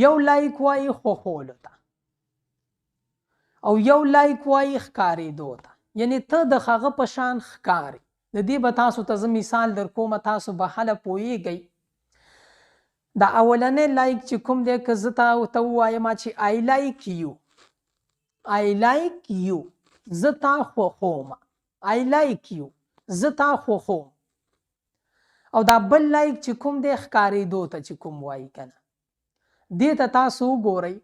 یو لایک وایي خوښولو ته او یو لایک وایي ښکارېدو ته، یعنی ته د هغه په شان ښکاري. د دې به تاسو ته زه مثال در کوم، تاسو به هله پوهیږئ. د اولنی لایک چې کوم دی، که زه ته ووایم چې I like you، I like you، زه تا خوښوم، I like you، زه تا خوښوم. او دا بل لایک چې کوم دی ښکارېدو ته چې کوم وایي که نه، دې ته تاسو وګورئ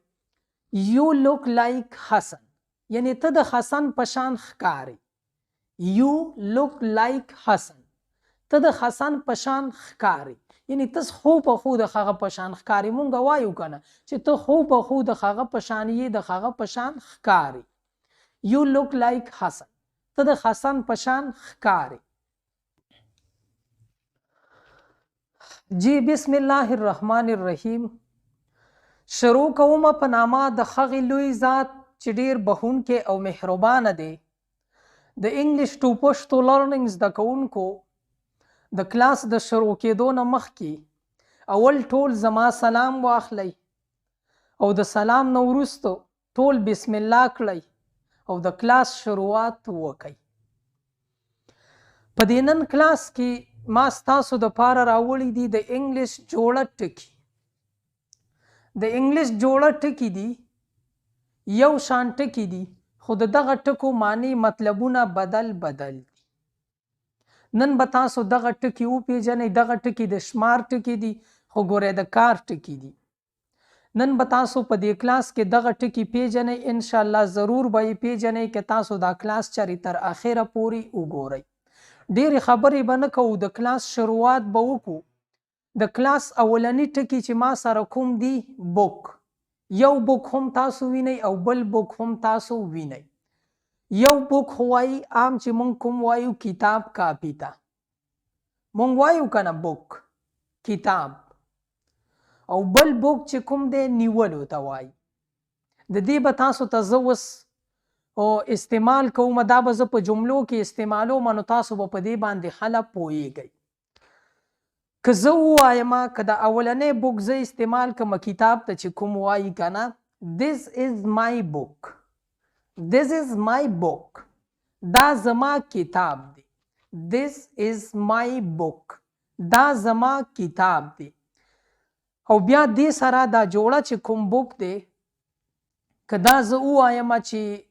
You look like حسن، یعنی ته د حسن په شان ښکاري. You look like حسن، ته د حسن په شان ښکاري، یعنی ته خو په خو د هغه په شان ښکاري. مونږ وایو که نه چې ته خو په خو د هغه په شان یې، د هغه په شان ښکاري. You look like حسن، ته د حسن په شان ښکاري. جی بسم الله الرحمن الرحیم. شروع کوم په نامه د هغې لوی ذات چې ډیر بخښونکی او مهربانه دی. د انګلیش ټو پښتو لرننګ زده کوونکو د کلاس د شروع کېدو نه مخکې اول ټول زما سلام واخلئ او د سلام نه وروسته ټول بسم الله کړئ او د کلاس شروعات وکئ. په دې نن کلاس کې ما ستاسو دپاره راوړي دي د انګلیش جوړه ټکي. د انګلیش جوړه ټکي دي یو شان ټکي دي، خو د دغه ټکو معنی مطلبونه بدل بدل دي. نن به تاسو دغه ټکي وپېژنئ. دغه ټکي د شمار ټکي دي، خو ګورئ د کار ټکي دي. نن به تاسو په دې کلاس کې دغه ټکي پیژنئ. انشاءالله ضرور به یې پیژنئ که تاسو دا کلاس چرې تر اخره پورې وګورئ. ډېرې خبرې به نه کوو، د کلاس شروعات به وکړو. د کلاس اولنی ټکي چې ما سره کوم دي، بوک. یو بوک هم تاسو وینئ او بل بوک هم تاسو وینئ. یو بوک وایي عام چې مونږ کوم وایو کتاب کاپي ته، مونږ وایو که نه بوک کتاب. او بل بوک چې کوم دی نیولو ته وایي. د دې به تاسو ته زه اوس استعمال کوم، دا به زه په جملو کې استعمالوم، نو تاسو به په دې باندې هله پوهیږئ. که زه ووایم که د اولنی بوک زه استعمال کړم کتاب ته چې کوم وایي که نه، This is my book، This is my book، دا زما کتاب دی. This is my book، دا زما کتاب دی. او بیا دې سره دا جوړه چې کوم بوک دی، که دا زه ووایم چې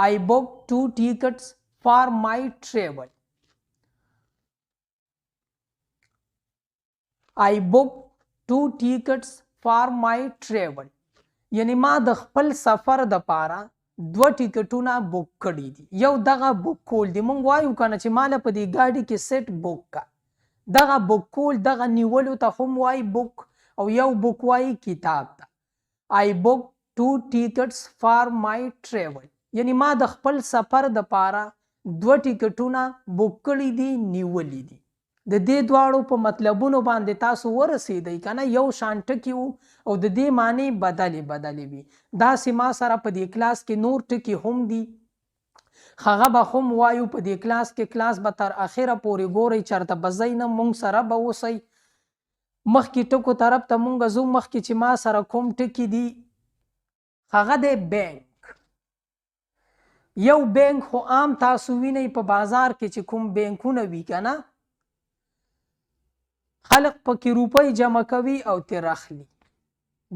I booked 2 tickets for my travel، I booked 2 tickets for my travel، یعنی ما د خپل سفر دپاره 2 ټیکټونه بوک کړي دي. یو دغه بوک کول دي، مونږ وایو که نه چې ماله په دې ګاډي کې سیټ بوک کا. دغه بوک کول، دغه نیولو ته هم وایي بوک، او یو بوک وایي کتاب ته. I booked 2 tickets for my travel، یعنی ما د خپل سفر دپاره 2 ټیکټونه بوک کړي دي، نیولي دي. د دې دواړو په مطلبونو باندې تاسو ورسېدئ که نه، یو شان ټکي وو او د دې معنی بدلې بدلې وي. داسې ما سره په دې کلاس کې نور ټکي هم دي، هغه به هم وایو په دې کلاس کې. کلاس به تر اخره پورې ګورئ، چېرته به ځئ نه، مونږ سره به اوسئ. مخکې ټکو طرف ته مونږ ځو. مخکې چې ما سره کوم ټکي دي هغه دی بینک. یو بینک خو عام تاسو وینئ په بازار کې چې کوم بینکونه وي که نه، خلق پکې روپۍ جمع کوي او ترې اخلي،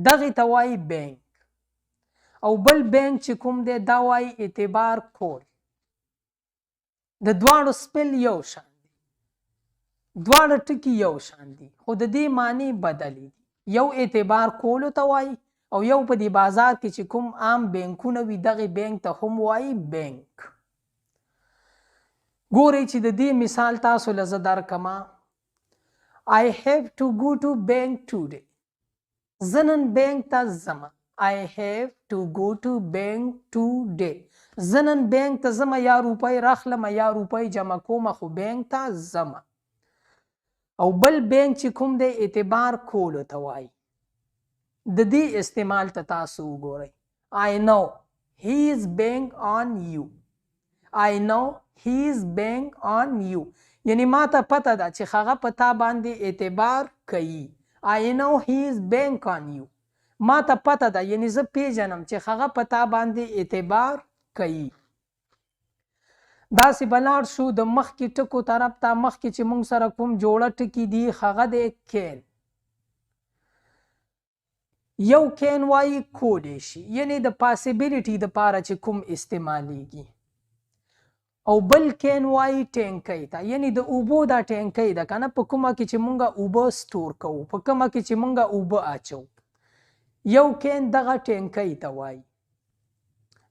دغې ته وایي بینک. او بل بینک چې کوم دی دا وایي اعتبار کول. د دواړو سپل یو شان دی، دواړه ټکي یو شان دي، خو د دې معنی بدلې دي. یو اعتبار کولو ته وایي او یو په دې بازار کې چې کوم عام بینکونه وي دغې بینک ته هم وایي بینک. ګورئ چې د دې مثال تاسو له زه درکړمه. I have to go to bank today، زه نن بینک ته ځمه. I have to go to bank today، زه نن بینک ته ځمه، یا روپۍ راخلمه یا روپۍ جمع کومه، خو بینک ته ځمه. او بل بینک چې کوم دی اعتبار کولو ته وایي. د دې استعمال ته تاسو وګورئ. I know he is bank on you، I know he is bank on you، یعنی ما ته پته ده چې هغه په تا باندې اعتبار کوي. I know he is bank on you، ما ته پته ده یعنی زه پیژنم چې هغه په تا باندې اعتبار کوي. داسې به لاړ شو د مخکې ټکو طرف ته. مخکې چې موږ سره کوم جوړه ټکي دي هغه دی کین. یو کین وایي کولی شي، یعنی د پاسیبیلیټي دپاره چې کوم استعمالیږي، او بل کین وایي ټینکی ته، یعنی د اوبو دا ټینکی ده که نه، په کومه کې چې موږ اوبه سټور کوو، په کومه کې چې موږ اوبه اچو، یو کین دغه ټینکی ته وایي.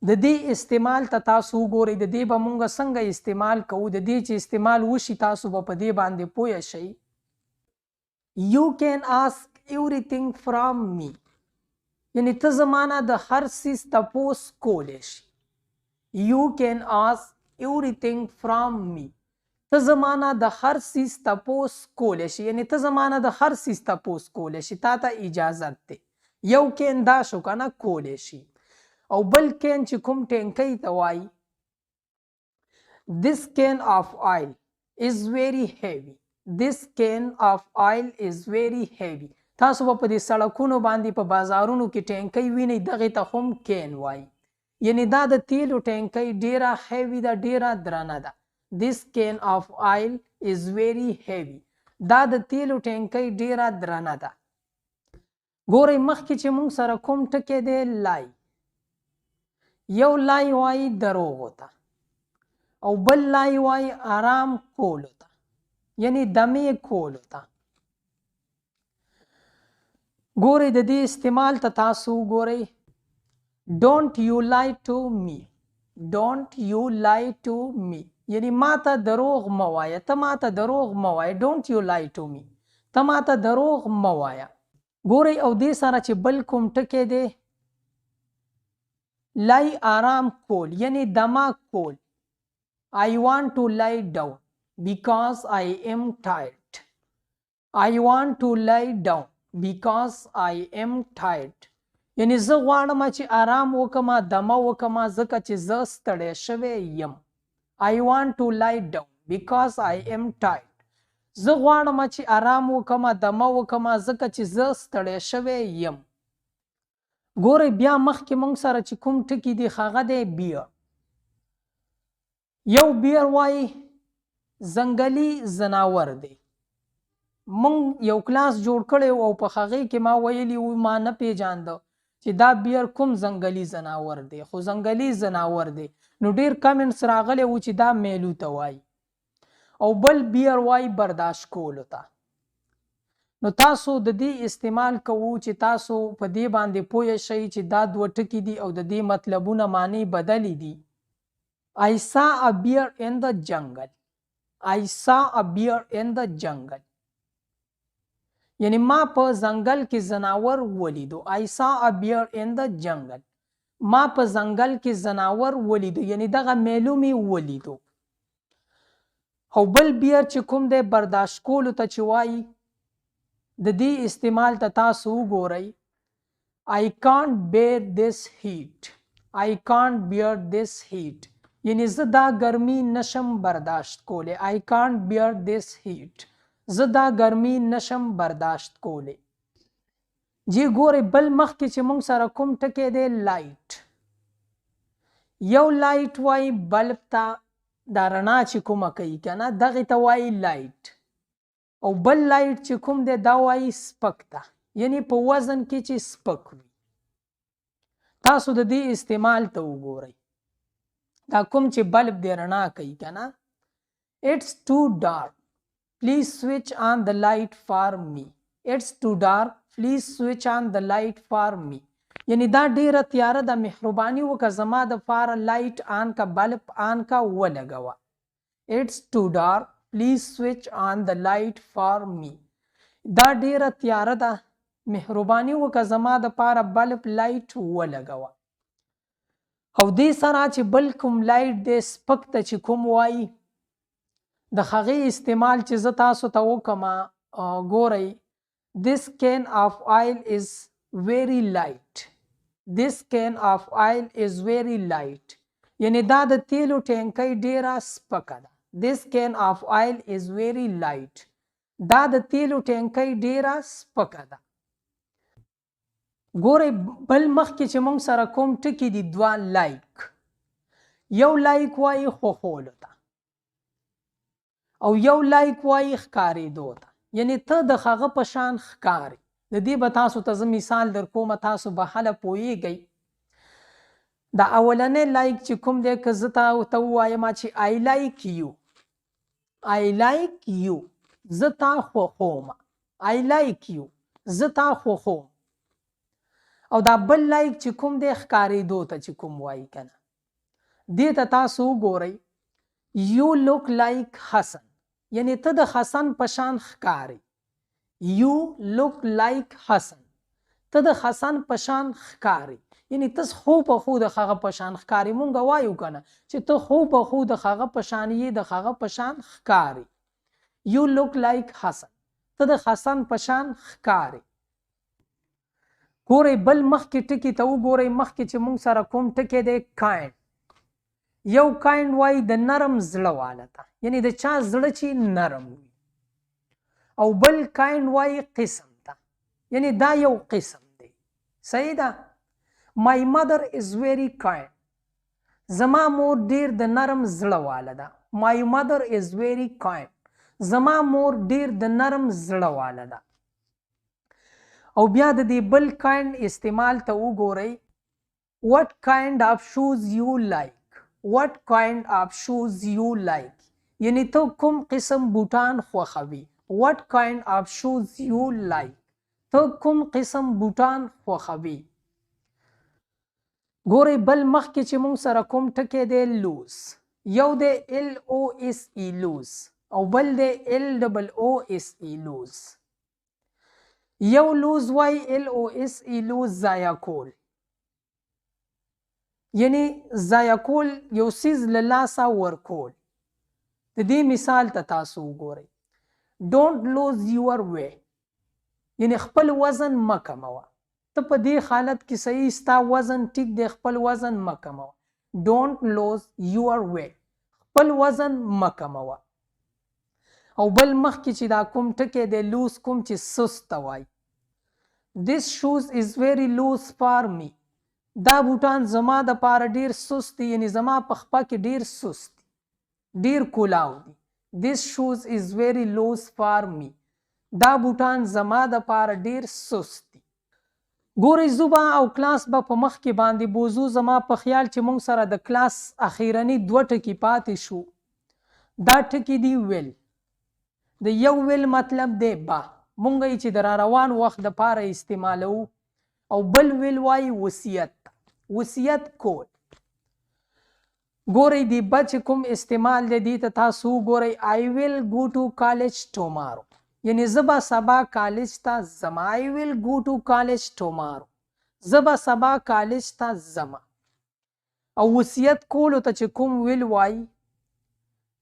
د دې استعمال ته تاسو وګورئ، د دې به موږ څنګه استعمال کوو. د دې چې استعمال وشي تاسو به په دې باندې پوه شئ. You can ask everything from me، یعنی ته زمانه د هر څیز تپوس کولی شي. You can ask everything from me، ته زمانه د هر څیز تپوس کولی شي، یعنی ته زمانه د هر څیز تپوس کولی شي، تا ته اجازت دی. یو کین دا شو که نه، کولی شي. او بل کین چې کوم ټینکی ته وایي، this can of oil is very heavy، this can of oil is very heavy. تاسو به په دې سړکونو باندې په بازارونو کې ټینکی وینئ، دغې ته هم کین وایي، یعنی دا د تیلو ټینکی ډیره هیوي ده، ډیره درنه ده. this can of oil is very heavy، دا د تیلو ټینکی ډیره درنه ده. ګورئ مخکې چې موږ سره کوم ټکی دی لای، یو لای وایي دروغو ته، او بل لای وایي آرام کولو ته، یعنی دمې کولو ته. ګورئ د دې استعمال ته تاسو وګورئ. don't you lie to me، don't you lie to me، یعنی ما ته دروغ مه وایه، ته ما ته دروغ مه وایه. don't you lie to me، ته ما ته دروغ مه وایه. ګورئ او دې سره چې بل کوم ټکی دی lie آرام کول، یعنی دمه کول. I want to lie down because I am tired، I want to lie down because I am tired، یعنی زه غواړم چې آرام وکړم، دمه وکړم، ځکه چې زه ستړی شوی یم. I want to lie down because I am tired، زه غواړم چې آرام وکړم، دمه وکړم، ځکه چې زه ستړی شوی یم. ګورئ بیا مخکې موږ سره چې کوم ټکي دي هغه دی بیر. یو بیر وایي ځنګلي ځناور دی. موږ یو کلاس جوړ کړی او په هغې کې ما ویلي و، ما نه پیژانده چې دا بیر کوم ځنګلي ځناور دی، خو ځنګلي ځناور دی. نو ډیر کمنټس راغلی و چې دا میلو ته وایي. او بل بیر وایي برداشت کولو ته. نو تاسو د دې استعمال کوو چې تاسو په دې باندې پوه شئ چې دا دوه ټکي دي او د دې مطلبونه معنی بدلې دي. I saw a bear in the jungle، I saw a bear in the jungle، یعنی ما په ځنګل کې ځناور ولیدو. I saw a bear in the jungle، ما په ځنګل کې ځناور ولیدو، یعنی دغه میلو مې ولیدو. او بل بیر چې کوم دی برداشت کولو ته چې وایي، د دې استعمال ته تاسو وګورئ. I can't bear this heat، I can't bear this heat، یعنی زه دا ګرمي نشم برداشت کولی. I can't bear this heat، زه دا ګرمي نشم برداشت کولی. جی ګورئ بل مخکې چې موږ سره کوم ټکی دی لایټ. یو لایټ وایي بلب ته، دا رڼا چې کومه کوي که نه، دغې ته وایي لایټ. او بل لایټ چې کوم دی دا وایي سپک ته، یعنی په وزن کې چې سپک وي. تاسو د دې استعمال ته وګورئ. دا کوم چې بلب دی رڼا کوي که نه، It's too dark، please switch on the light for me، It's too dark، please switch on the light for me، یعنی دا ډیره تیاره ده، مهرباني وکړه زما دپاره لایټ آن که، بلب آن که ولګوه. It's too dark، please switch on the light for me، دا ډیره تیاره ده، مهرباني وکړه زما دپاره بلب لایټ ولګوه. او دې سره چې بل کوم لایټ دی سپک ته چې کوم وایي، د هغې استعمال چې زه تاسو ته وکړم. ګورئ this can of oil is very light، this can of oil is very light، یعنی دا د تیلو ټینکی ډیره سپکه ده. this can of oil is very light، دا د تیلو ټینکی ډیره سپکه ده. ګورئ بل مخکې چې موږ سره کوم ټکي دي دوه لایک. یو لایک وایي خوښولو ته او یو لایک وایي ښکارېدو ته، یعنی ته د هغه په شان ښکاري. د دې به تاسو ته زه مثال در کومه، تاسو به هله پوهیږئ. د اولنی لایک چې کوم دی، که زه ته ووایم چې I like you، I like you، زه تا خوښوم، I like you، زه تا خوښوم. او دا بل لایک چې کوم دی ښکارېدو ته چې کوم وایي که نه، دې ته تاسو وګورئ You look like حسن، یعنی ته د حسن په شان ښکاري. You look like حسن، ته د حسن په شان ښکاري، یعنی ته خو په خو د هغه په شان ښکاري. مونږ وایو که نه چې ته خو په خو د هغه په شان یې، د هغه په شان ښکاري. You look like حسن، ته د حسن په شان ښکاري. ګورئ بل مخکې ټکي ته وګورئ. مخکې چې مونږ سره کوم ټکی دی کاینډ. یو کاینډ وایي د نرم زړه والا ته، یعنی د چا زړه چې نرم وي. او بل کاینډ وایي قسم ته، یعنی دا یو قسم دی. صحیح ده. My mother is very kind، زما مور ډیر د نرم زړه والا ده. My mother is very kind، زما مور ډیر د نرم زړه والا ده. او بیا د دې بل کاینډ استعمال ته وګورئ. What kind of shoes you like، What kind of shoes you like، یعنی ته کوم قسم بوټان خوښوي. What kind of shoes you like، ته کوم قسم بوټان خوښوي. ګورئ بل مخکې چې موږ سره کوم ټکی دی لوز. یو دی LOSE لوز او بل دی LOOSE لوز. یو لوز وای LOSE لوز ضایع کول، یعنی ضایع کول، یو څیز له لاسه ورکول. د دې مثال ته تاسو وګورئ. Don't lose your weight، یعنی خپل وزن مه کموه. ته په دې حالت کې صحیح، ستا وزن ټیک دی، خپل وزن مه کموه. Don't lose your weight، خپل وزن مه کموه. او بل مخکې چې دا کوم ټکی دی لوز، کوم چې سست ته وایي. This shoes is very loose for me، دا بوټان زما د پاره ډیر سست دي، یعنی زما په خپه کې ډیر سست دي، ډیر کولاو دي. This shoes is very loose for me، دا بوټان زما د پاره ډیر سست دي. ګورئ زه به او کلاس به په مخ کې باندې بوزو. زما په خیال چې موږ سره د کلاس اخیرنی دوه ټکي پاتې شو. دا ټکي دی ویل. د یو ویل مطلب دی با، مونږ یې چې د را روان وخت دپاره استعمالوو. او بل ویل وایي وصیت، وصیت کول. ګورئ د به چې کوم استعمال دی دې ته تاسو وګورئ. I will go to college tomorrow، یعنی زه به سبا کالج ته ځم. I will go to college tomorrow، زه به سبا کالج ته ځم. او وصیت کولو ته چې کوم ویل وایي،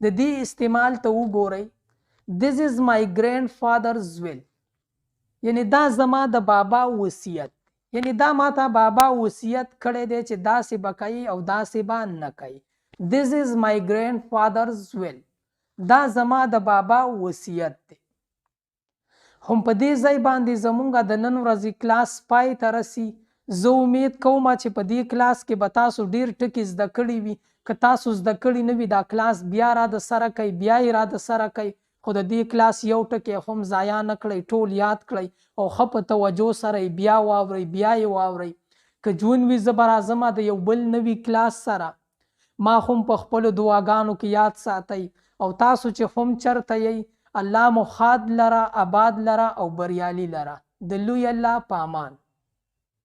د دې استعمال ته وګورئ. This is my grandfather's will، یعنی دا زما د بابا وصیت، یعنی دا ما ته بابا وصیت کړی دی چې داسې به کوي او داسې به نه کوي. This is my grandfather's will، دا زما د بابا وصیت دی. هم په دې ځای باندې زمونږ د نن ورځې کلاس پای ته رسي. زه امید کوم چې په دې کلاس کې به تاسو ډیر ټکي زده کړي وي. که تاسو زده کړي نه وي، دا کلاس بیا را د سره کوئ، بیا یې را د سره کوئ. خو د دې کلاس یو ټکی هم ضایع نه کړئ، ټول یاد کړئ او ښه په توجه سره یې بیا واورئ، بیا یې واورئ. که ژوند وي زه به راځم د یو بل نوي کلاس سره. ما هم په خپلو دعاګانو کې یاد ساتئ. او تاسو چې هم چرته یئ، الله مو ښاد لره، آباد لره او بریالي لره. د لوی الله په امان.